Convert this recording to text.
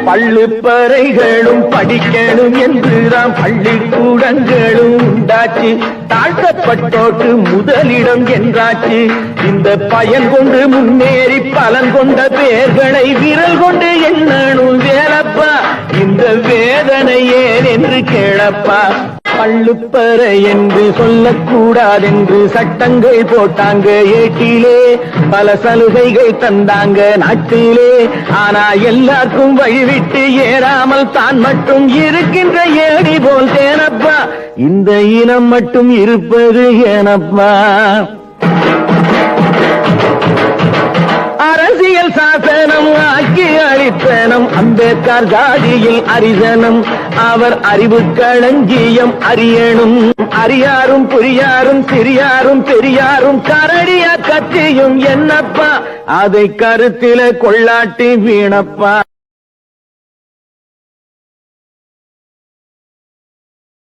பள்ளிப்பறைகளும் படிக்கணும் என்றுதான் பள்ளிக்கூடங்களும் உண்டாச்சு. தாழ்த்தப்பட்டோட்டு முதலிடம் என்றாச்சு. இந்த பயன் கொண்டு முன்னேறி பலன் கொண்ட பேர்களை விரல் கொண்டு எண்ணணும் வேலப்பா. இந்த வேதனை ஏன் என்று கேளப்பா. பள்ளுப்பறை என்று சொல்லக்கூடாதென்று சட்டங்கள் போட்டாங்க ஏட்டிலே. பல சலுகைகள் தந்தாங்க நாட்டிலே. ஆனா எல்லாருக்கும் வழிவிட்டு ஏறாமல் தான் மட்டும் இருக்கின்ற ஏடி போல் தேனப்பா. இந்த இனம் மட்டும் இருப்பது ஏனப்பா. அரசியல் சாசனம் ஆக்கி அளித்தனம் அம்பேத்கர் ஜாதியில் அரிசனம். அவர் அறிவு களஞ்சியம் அறியணும். அறியாரும் புரியாரும் சிறியாரும் பெரியாரும் கரடியா கத்தியும் என்னப்பா. அதை கருத்தில கொள்ளாட்டி வீணப்பா.